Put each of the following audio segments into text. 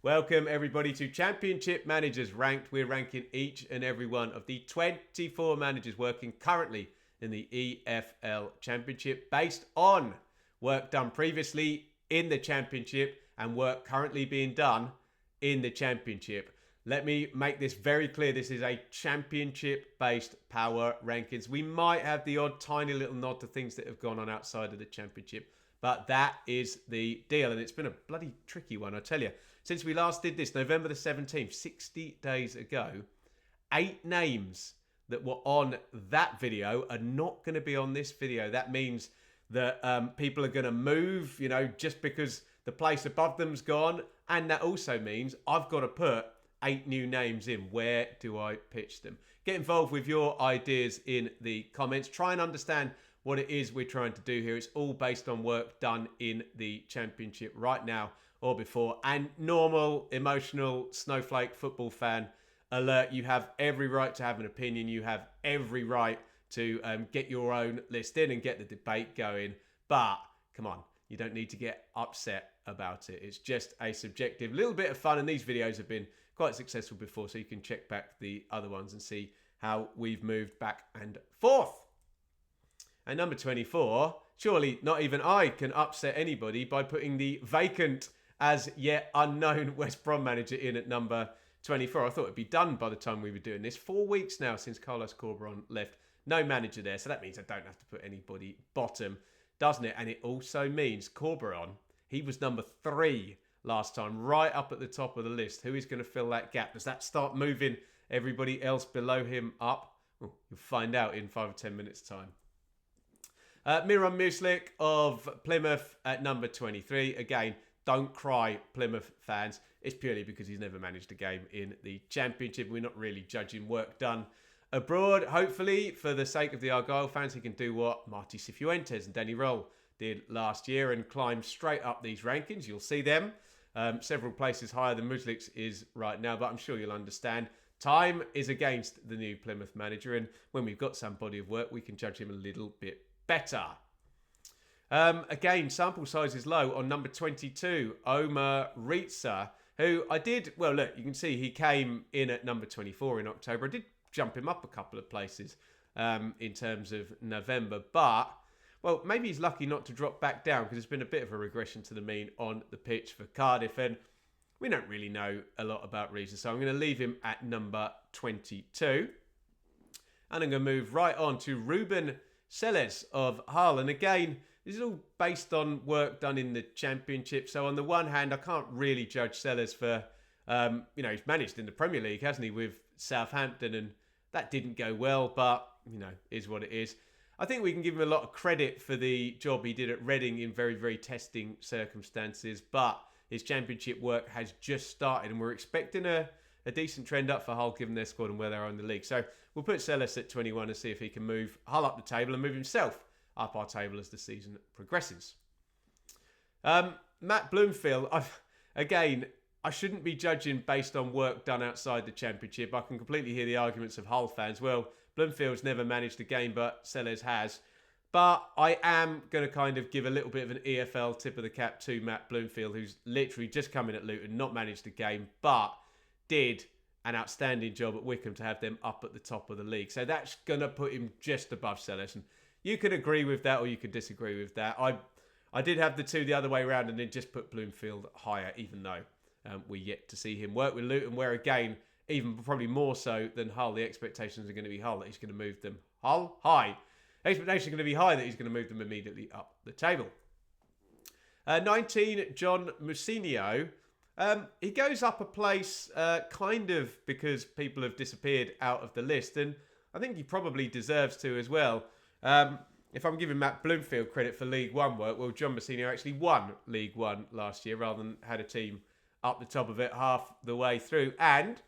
Welcome everybody to Championship Managers Ranked. We're ranking each and every one of the 24 managers working currently in the EFL Championship based on work done previously in the Championship and work currently being done in the Championship. Let me make this very clear. This is a Championship-based power rankings. We might have the odd tiny little nod to things that have gone on outside of the Championship, but that is the deal. And it's been a bloody tricky one, I tell you. Since we last did this, November the 17th, 60 days ago, 8 names that were on that video are not going to be on this video. That means that people are going to move, just because the place above them's gone. And that also means I've got to put 8 new names in. Where do I pitch them? Get involved with your ideas in the comments. Try and understand what it is we're trying to do here. It's all based on work done in the Championship right now or before. And normal, emotional, snowflake football fan alert, you have every right to have an opinion. You have every right to get your own list in and get the debate going. But come on, you don't need to get upset about it. It's just a subjective little bit of fun. And these videos have been quite successful before, so you can check back the other ones and see how we've moved back and forth. And number 24, surely not even I can upset anybody by putting the vacant as yet unknown West Brom manager in at number 24. I thought it'd be done by the time we were doing this. 4 weeks now since Carlos Corberan left. No manager there, so that means I don't have to put anybody bottom, doesn't it? And it also means Corberan, he was number 3 last time, right up at the top of the list. Who is going to fill that gap? Does that start moving everybody else below him up? Well, you'll find out in 5 or 10 minutes' time. Miran Muslik of Plymouth at number 23. Again, don't cry, Plymouth fans. It's purely because he's never managed a game in the Championship. We're not really judging work done abroad. Hopefully, for the sake of the Argyle fans, he can do what Marty Cifuentes and Danny Roll did last year and climb straight up these rankings. You'll see them several places higher than Muslik's is right now, but I'm sure you'll understand. Time is against the new Plymouth manager, and when we've got some body of work, we can judge him a little bit better. Again, sample size is low on number 22, Omar Ritza, who I did, well, look, you can see he came in at number 24 in October. I did jump him up a couple of places in terms of November, but, well, maybe he's lucky not to drop back down because there's been a bit of a regression to the mean on the pitch for Cardiff, and we don't really know a lot about Ritza, so I'm going to leave him at number 22. And I'm going to move right on to Ruben Selles of Hull, and again, this is all based on work done in the Championship. So on the one hand, I can't really judge Sellers for, he's managed in the Premier League, hasn't he, with Southampton, and that didn't go well, but, is what it is. I think we can give him a lot of credit for the job he did at Reading in very, very testing circumstances, but his Championship work has just started, and we're expecting a decent trend up for Hull, given their squad and where they are in the league. So we'll put Sellers at 21 and see if he can move Hull up the table and move himself up our table as the season progresses. Matt Bloomfield, I shouldn't be judging based on work done outside the Championship. I can completely hear the arguments of Hull fans. Well, Bloomfield's never managed a game, but Sellers has. But I am going to kind of give a little bit of an EFL tip of the cap to Matt Bloomfield, who's literally just come in at Luton, not managed a game, but did an outstanding job at Wycombe to have them up at the top of the league. So that's going to put him just above Sellers. And you could agree with that or you could disagree with that. I did have the two the other way around and then just put Bloomfield higher, even though we're yet to see him work with Luton, where again, even probably more so than Hull, the expectations are going to be Hull that he's going to move them high. Expectations are going to be high that he's going to move them immediately up the table. 19, John Musinho. He goes up a place kind of because people have disappeared out of the list, and I think he probably deserves to as well. If I'm giving Matt Bloomfield credit for League One work, well, John Musinho actually won League One last year rather than had a team up the top of it half the way through. And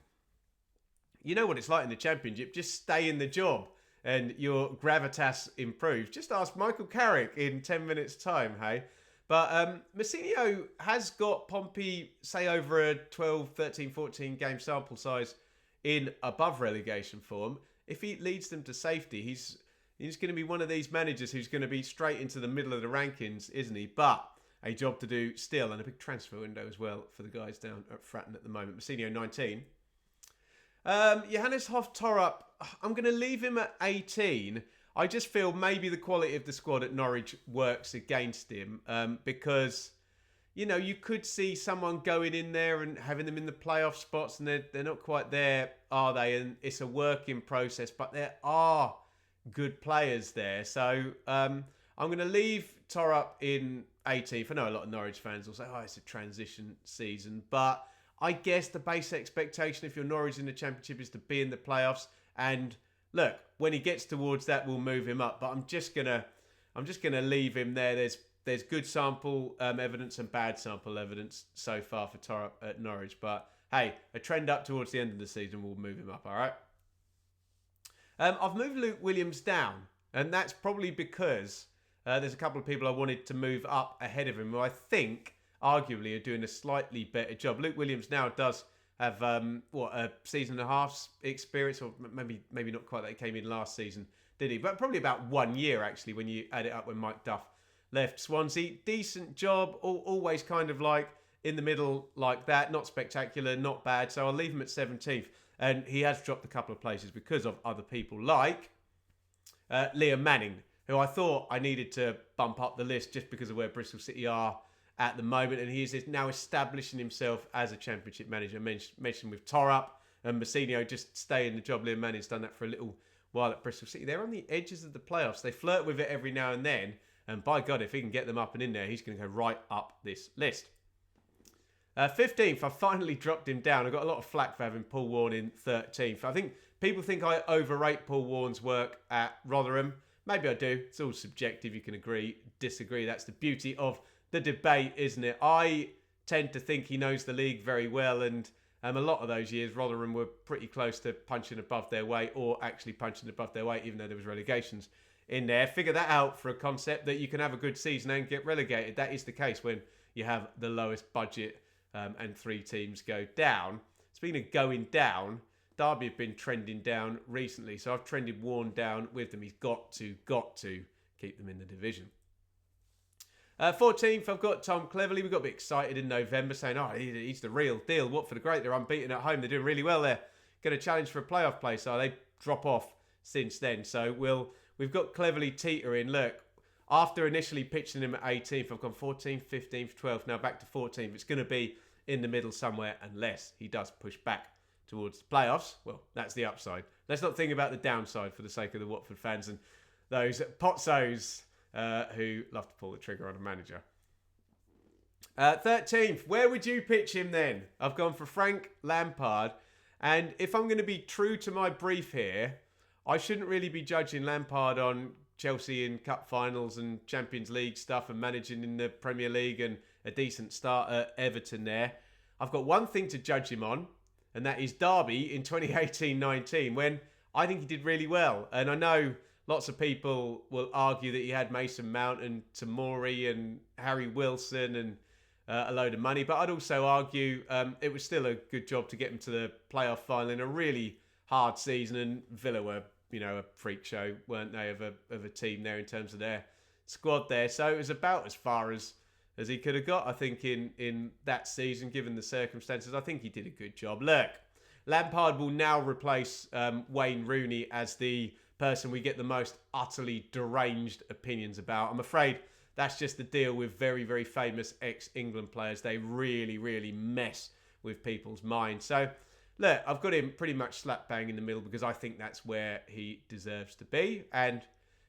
you know what it's like in the Championship. Just stay in the job and your gravitas improves. Just ask Michael Carrick in 10 minutes' time, hey? But Musinho has got Pompey, say, over a 12, 13, 14 game sample size in above relegation form. If he leads them to safety, he's going to be one of these managers who's going to be straight into the middle of the rankings, isn't he? But a job to do still, and a big transfer window as well for the guys down at Fratton at the moment. Massinio 19. Johannes Hoff-Torrup, I'm going to leave him at 18. I just feel maybe the quality of the squad at Norwich works against him because, you know, you could see someone going in there and having them in the playoff spots and they're not quite there, are they? And it's a working process, but there are good players there. So I'm going to leave Torrup in 18th. I know a lot of Norwich fans will say, oh, it's a transition season. But I guess the base expectation if you're Norwich in the Championship is to be in the playoffs. And look, when he gets towards that, we'll move him up. But I'm just gonna leave him there. There's good sample evidence and bad sample evidence so far for Torrup at Norwich. But hey, a trend up towards the end of the season will move him up, all right? I've moved Luke Williams down, and that's probably because there's a couple of people I wanted to move up ahead of him who I think, arguably, are doing a slightly better job. Luke Williams now does have, a season and a half's experience, or maybe not quite that he came in last season, did he? But probably about 1 year, actually, when you add it up when Mike Duff left Swansea. Decent job, always kind of like in the middle like that. Not spectacular, not bad. So I'll leave him at 17th. And he has dropped a couple of places because of other people like Liam Manning, who I thought I needed to bump up the list just because of where Bristol City are at the moment. And he is now establishing himself as a Championship manager. I mentioned with Torrup and Massinio just stay in the job. Liam Manning's done that for a little while at Bristol City. They're on the edges of the playoffs. They flirt with it every now and then. And by God, if he can get them up and in there, he's going to go right up this list. 15th, I finally dropped him down. I got a lot of flack for having Paul Warne in 13th. I think people think I overrate Paul Warne's work at Rotherham. Maybe I do. It's all subjective. You can agree, disagree. That's the beauty of the debate, isn't it? I tend to think he knows the league very well, and a lot of those years, Rotherham were pretty close to punching above their weight, or actually punching above their weight, even though there was relegations in there. Figure that out for a concept that you can have a good season and get relegated. That is the case when you have the lowest budget and 3 teams go down. Speaking of going down, Darby have been trending down recently, so I've trended Warne down with them. He's got to keep them in the division. 14th, I've got Tom Cleverley. We got a bit excited in November saying, oh, he's the real deal. Watford are great. They're unbeaten at home. They're doing really well there. Going to challenge for a playoff place. So they drop off since then. So we've got Cleverley teetering. Look, after initially pitching him at 18th, I've gone 14th, 15th, 12th. Now back to 14th. It's going to be in the middle somewhere unless he does push back towards the playoffs. Well, that's the upside. Let's not think about the downside for the sake of the Watford fans and those potzos who love to pull the trigger on a manager. 13th, where would you pitch him then? I've gone for Frank Lampard. And if I'm going to be true to my brief here, I shouldn't really be judging Lampard on Chelsea in cup finals and Champions League stuff and managing in the Premier League and a decent start at Everton there. I've got one thing to judge him on, and that is Darby in 2018-19, when I think he did really well. And I know lots of people will argue that he had Mason Mount and Tamori and Harry Wilson and a load of money, but I'd also argue it was still a good job to get him to the playoff final in a really hard season, and Villa were, a freak show, weren't they, of a team there in terms of their squad there. So it was about as far as he could have got, I think, in that season, given the circumstances. I think he did a good job. Look, Lampard will now replace Wayne Rooney as the person we get the most utterly deranged opinions about. I'm afraid that's just the deal with very, very famous ex-England players. They really, really mess with people's minds. So, look, I've got him pretty much slap bang in the middle because I think that's where he deserves to be. And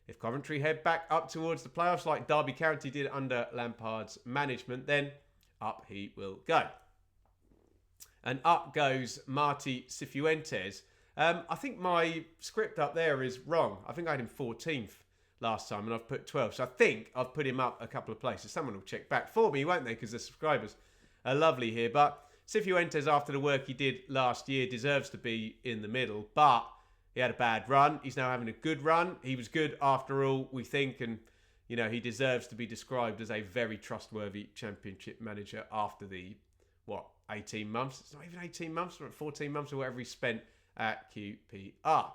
if Coventry head back up towards the playoffs like Derby County did under Lampard's management, then up he will go. And up goes Marty Cifuentes. I think my script up there is wrong. I think I had him 14th last time and I've put 12th. So I think I've put him up a couple of places. Someone will check back for me, won't they? Because the subscribers are lovely here. But Cifuentes, after the work he did last year, deserves to be in the middle. But he had a bad run. He's now having a good run. He was good after all, we think. And, he deserves to be described as a very trustworthy Championship manager after the, 18 months? It's not even 18 months, or 14 months or whatever he spent at QPR.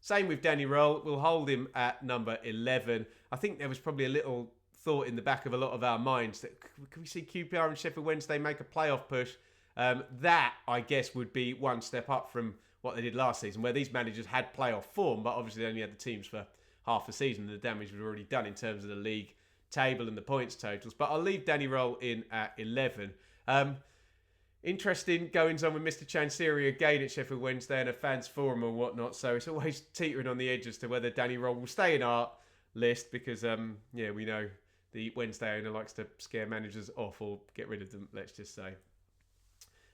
Same with Danny Roll. We'll hold him at number 11. I think there was probably a little thought in the back of a lot of our minds that could we see QPR and Sheffield Wednesday make a playoff push? That, I guess, would be one step up from what they did last season, where these managers had playoff form, but obviously they only had the teams for half a season. The damage was already done in terms of the league table and the points totals. But I'll leave Danny Roll in at 11. Interesting goings on with Mr. Chansiri again at Sheffield Wednesday and a fans forum and whatnot. So it's always teetering on the edge as to whether Danny Roll will stay in our list because, we know the Wednesday owner likes to scare managers off or get rid of them, let's just say.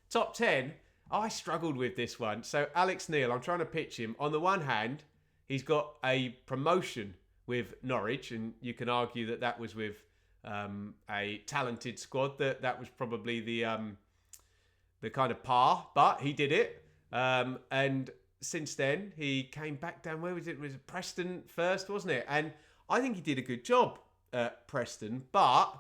Top 10, I struggled with this one. So Alex Neil, I'm trying to pitch him. On the one hand, he's got a promotion with Norwich, and you can argue that that was with a talented squad. That was probably the kind of par, but he did it. And since then, he came back down. Where was it? It was Preston first, wasn't it? And I think he did a good job at Preston, but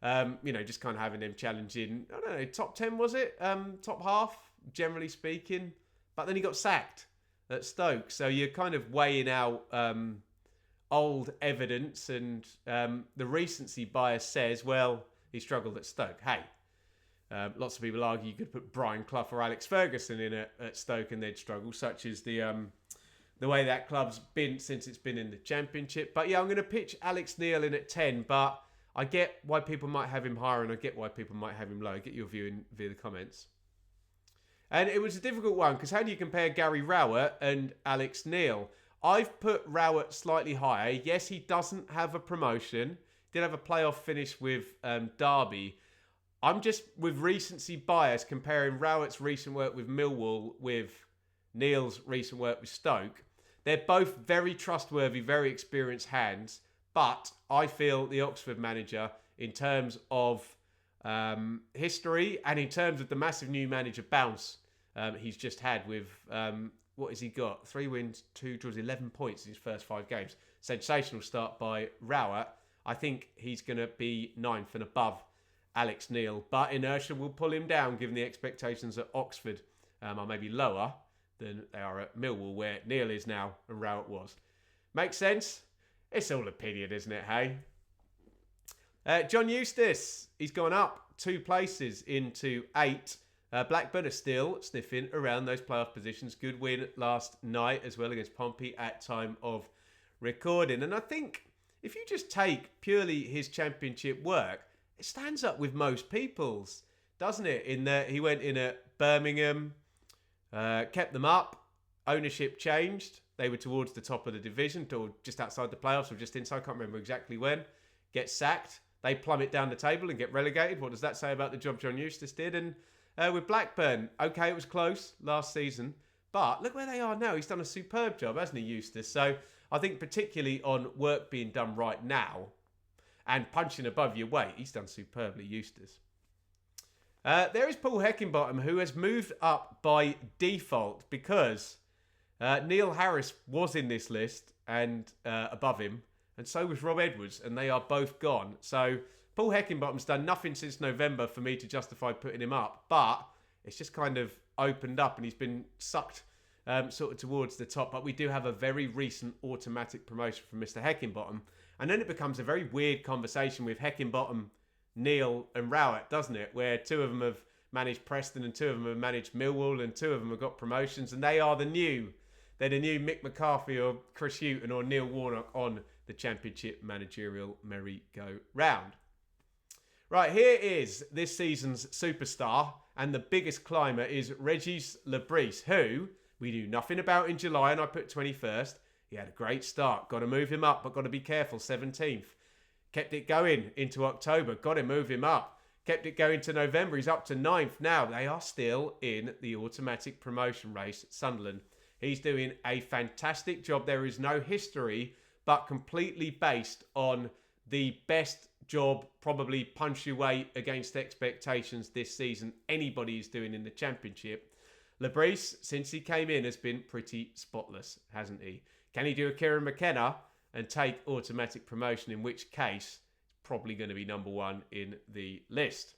just kind of having him challenging. I don't know, top 10 was it? Top half, generally speaking. But then he got sacked at Stoke, so you're kind of weighing out old evidence, and the recency bias says, well, he struggled at Stoke. Hey, lots of people argue you could put Brian Clough or Alex Ferguson in at Stoke and they'd struggle, such as the way that club's been since it's been in the Championship. But yeah, I'm going to pitch Alex Neil in at 10, but I get why people might have him higher and I get why people might have him low. Get your view in via the comments. And it was a difficult one because how do you compare Gary Rowett and Alex Neil? I've put Rowett slightly higher. Yes, he doesn't have a promotion. Did have a playoff finish with Darby. I'm just, with recency bias, comparing Rowett's recent work with Millwall with Neil's recent work with Stoke. They're both very trustworthy, very experienced hands. But I feel the Oxford manager, in terms of history and in terms of the massive new manager bounce he's just had with, what has he got? 3 wins, 2 draws, 11 points in his first 5 games. Sensational start by Rowett. I think he's going to be 9th and above Alex Neil. But inertia will pull him down given the expectations at Oxford are maybe lower than they are at Millwall, where Neil is now and Rowett was. Makes sense? It's all opinion, isn't it, hey? John Eustace, he's gone up 2 places into 8. Blackburn are still sniffing around those playoff positions. Good win last night as well against Pompey at time of recording. And I think if you just take purely his Championship work, it stands up with most people's, doesn't it? In that he went in at Birmingham, kept them up, ownership changed. They were towards the top of the division, or just outside the playoffs, or just inside. I can't remember exactly when. Get sacked. They plummet down the table and get relegated. What does that say about the job John Eustace did? And with Blackburn, okay, it was close last season, but look where they are now. He's done a superb job, hasn't he, Eustace? So I think particularly on work being done right now and punching above your weight, he's done superbly, Eustace. There is Paul Heckingbottom, who has moved up by default because Neil Harris was in this list and above him, and so was Rob Edwards, and they are both gone. So Paul Heckingbottom's done nothing since November for me to justify putting him up, but it's just kind of opened up and he's been sucked sort of towards the top. But we do have a very recent automatic promotion from Mr. Heckingbottom, and then it becomes a very weird conversation with Heckingbottom, Neil and Rowett, doesn't it? Where 2 of them have managed Preston and 2 of them have managed Millwall and 2 of them have got promotions, and they're the new Mick McCarthy or Chris Hughton or Neil Warnock on the Championship managerial merry-go-round. Right, here is this season's superstar, and the biggest climber is Regis Lebris, who we knew nothing about in July, and I put 21st. He had a great start. Got to move him up, but got to be careful, 17th. Kept it going into October. Got to move him up. Kept it going to November. He's up to 9th now. They are still in the automatic promotion race at Sunderland. He's doing a fantastic job. There is no history, but completely based on the best job, probably punch your weight against expectations this season anybody is doing in the Championship. Lebris, since he came in, has been pretty spotless, hasn't he? Can he do a Kieran McKenna and take automatic promotion, in which case it's probably going to be number 1 in the list.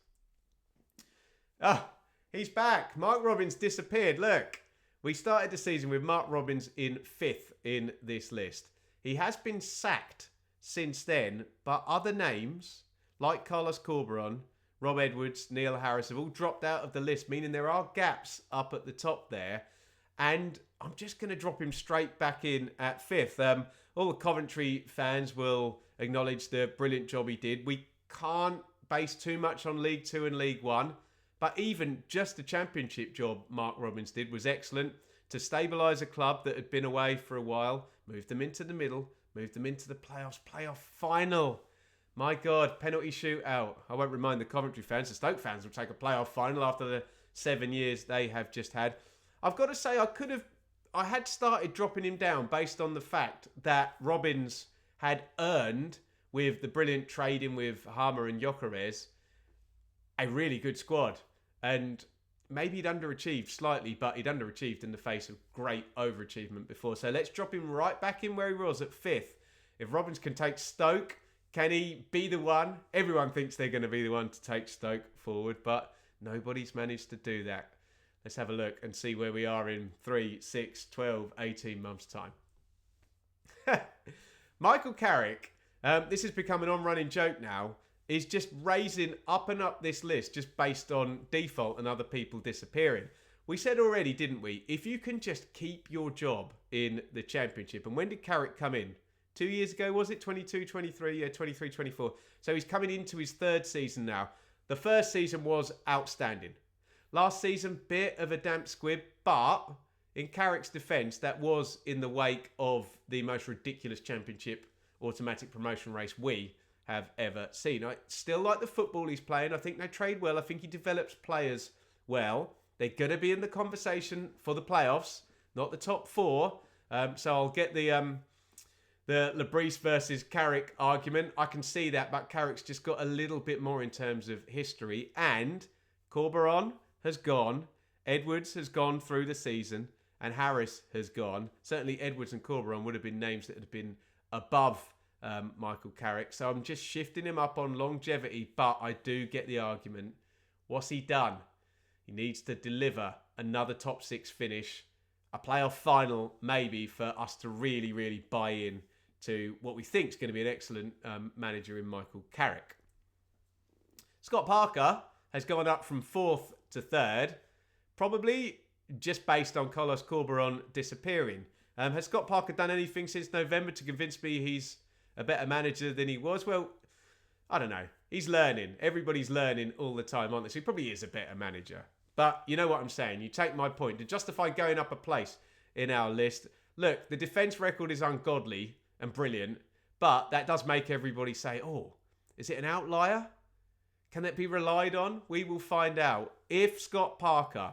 He's back. Mark Robins disappeared. Look, we started the season with Mark Robins in 5th in this list. He has been sacked since then, but other names like Carlos Corberan, Rob Edwards, Neil Harris have all dropped out of the list, meaning there are gaps up at the top there. And I'm just going to drop him straight back in at 5th. All the Coventry fans will acknowledge the brilliant job he did. We can't base too much on League 2 and League 1, but even just the Championship job Mark Robins did was excellent to stabilise a club that had been away for a while, moved them into the middle, moved them into the playoff final. My God, penalty shootout. I won't remind the Coventry fans. The Stoke fans will take a playoff final after the 7 years they have just had. I've got to say, I had started dropping him down based on the fact that Robins had earned, with the brilliant trading with Harmer and Gyökeres, a really good squad. And maybe he'd underachieved slightly, but he'd underachieved in the face of great overachievement before. So let's drop him right back in where he was at 5th. If Robins can take Stoke, can he be the one? Everyone thinks they're going to be the one to take Stoke forward, but nobody's managed to do that. Let's have a look and see where we are in 3, 6, 12, 18 months' time. Michael Carrick, this has become an on-running joke now, is just raising up and up this list just based on default and other people disappearing. We said already, didn't we? If you can just keep your job in the Championship. And when did Carrick come in? 2 years ago, was it? 22, 23, 23, 24. So he's coming into his 3rd season now. The first season was outstanding. Last season, bit of a damp squib, but in Carrick's defence, that was in the wake of the most ridiculous Championship automatic promotion race we have ever seen. I still like the football he's playing. I think they trade well. I think he develops players well. They're going to be in the conversation for the playoffs, not the top 4. So I'll get the Labrise versus Carrick argument. I can see that, but Carrick's just got a little bit more in terms of history. And Corberan has gone, Edwards has gone through the season, and Harris has gone. Certainly Edwards and Corberan would have been names that had been above Michael Carrick. So I'm just shifting him up on longevity, but I do get the argument. What's he done? He needs to deliver another top 6 finish, a playoff final maybe, for us to really, really buy in to what we think is going to be an excellent manager in Michael Carrick. Scott Parker has gone up from 4th to 3rd, probably just based on Carlos Corberan disappearing. Has Scott Parker done anything since November to convince me he's a better manager than he was? Well, I don't know. He's learning. Everybody's learning all the time, aren't they? So he probably is a better manager. But you know what I'm saying. You take my point. To justify going up a place in our list, look, the defence record is ungodly and brilliant, but that does make everybody say, oh, is it an outlier? Can that be relied on? We will find out. If Scott Parker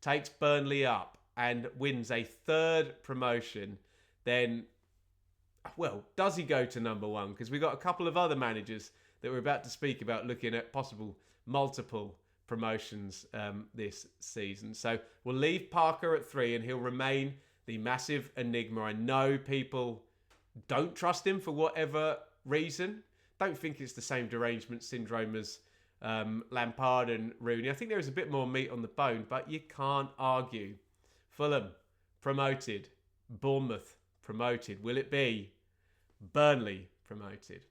takes Burnley up and wins a 3rd promotion, then, well, does he go to number 1? Because we've got a couple of other managers that we're about to speak about looking at possible multiple promotions this season. So we'll leave Parker at 3 and he'll remain the massive enigma. I know people don't trust him for whatever reason. Don't think it's the same derangement syndrome as Lampard and Rooney. I think there is a bit more meat on the bone, but you can't argue. Fulham promoted. Bournemouth promoted. Will it be Burnley promoted?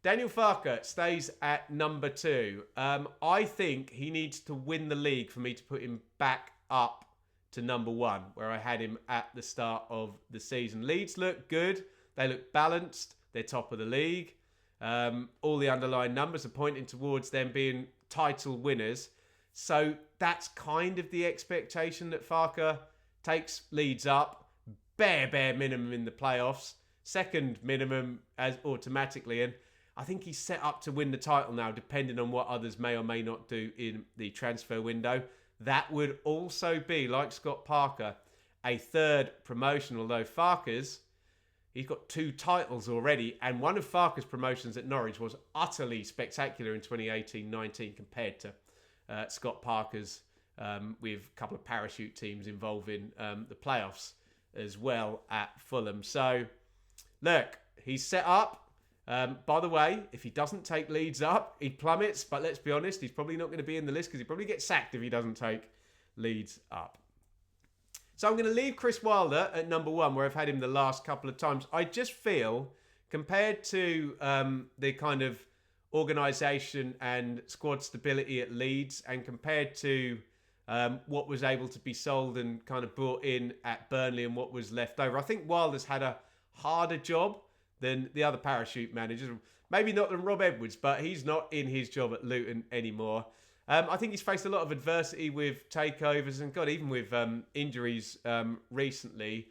Daniel Farker stays at number 2. I think he needs to win the league for me to put him back up to number 1, where I had him at the start of the season. Leeds look good. They look balanced. They're top of the league. All the underlying numbers are pointing towards them being title winners. So that's kind of the expectation that Farker takes Leeds up. Bare minimum in the playoffs. 2nd minimum as automatically. And I think he's set up to win the title now, depending on what others may or may not do in the transfer window. That would also be, like Scott Parker, a 3rd promotion, although Farker's, he's got 2 titles already, and one of Farker's promotions at Norwich was utterly spectacular in 2018-19 compared to Scott Parker's, with a couple of parachute teams involving the playoffs as well at Fulham. So, look, he's set up. By the way, if he doesn't take Leeds up, he plummets, but let's be honest, he's probably not going to be in the list because he probably gets sacked if he doesn't take Leeds up. So I'm going to leave Chris Wilder at number 1, where I've had him the last couple of times. I just feel compared to the kind of organisation and squad stability at Leeds, and compared to what was able to be sold and kind of brought in at Burnley and what was left over, I think Wilder's had a harder job than the other parachute managers. Maybe not than Rob Edwards, but he's not in his job at Luton anymore. I think he's faced a lot of adversity with takeovers and, God, even with injuries recently.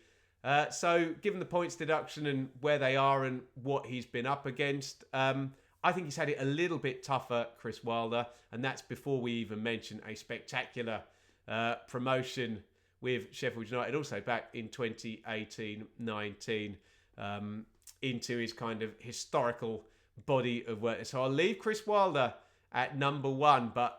So given the points deduction and where they are and what he's been up against, I think he's had it a little bit tougher, Chris Wilder, and that's before we even mention a spectacular promotion with Sheffield United, also back in 2018-19, into his kind of historical body of work. So I'll leave Chris Wilder at number 1, but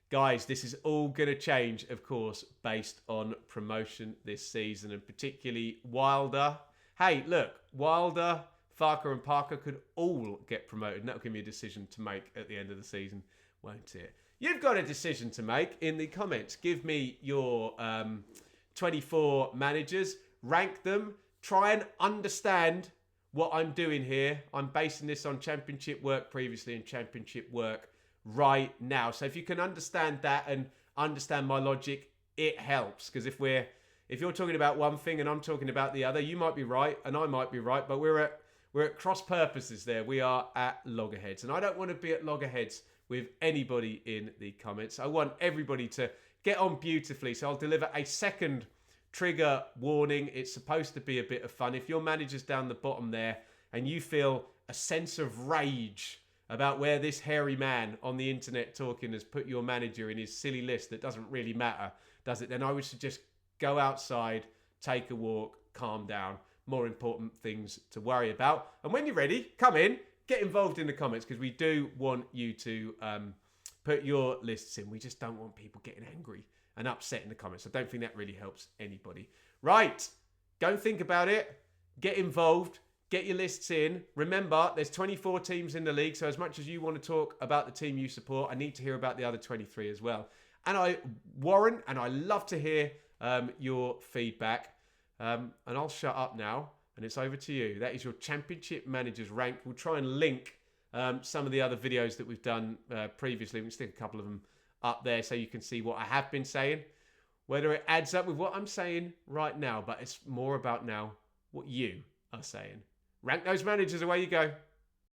guys, this is all going to change, of course, based on promotion this season, and particularly Wilder. Hey, look, Wilder, Farker and Parker could all get promoted, and that'll give me a decision to make at the end of the season, won't it? You've got a decision to make in the comments. Give me your 24 managers, rank them, try and understand what I'm doing here. I'm basing this on Championship work previously and Championship work right now. So if you can understand that and understand my logic, it helps. Because if you're talking about one thing and I'm talking about the other, you might be right and I might be right, but we're at cross purposes there. We are at loggerheads, and I don't want to be at loggerheads with anybody in the comments. I want everybody to get on beautifully. So I'll deliver a second trigger warning. It's supposed to be a bit of fun. If your manager's down the bottom there and you feel a sense of rage about where this hairy man on the internet talking has put your manager in his silly list that doesn't really matter, does it? Then I would suggest go outside, take a walk, calm down. More important things to worry about. And when you're ready, come in, get involved in the comments, because we do want you to put your lists in. We just don't want people getting angry and upset in the comments. I don't think that really helps anybody. Right, go and think about it. Get involved. Get your lists in. Remember, there's 24 teams in the league, so as much as you want to talk about the team you support, I need to hear about the other 23 as well. And I warrant, and I love to hear your feedback. And I'll shut up now, and it's over to you. That is your Championship managers rank. We'll try and link some of the other videos that we've done previously. We can stick a couple of them up there so you can see what I have been saying, whether it adds up with what I'm saying right now. But it's more about now what you are saying. Rank those managers, away you go.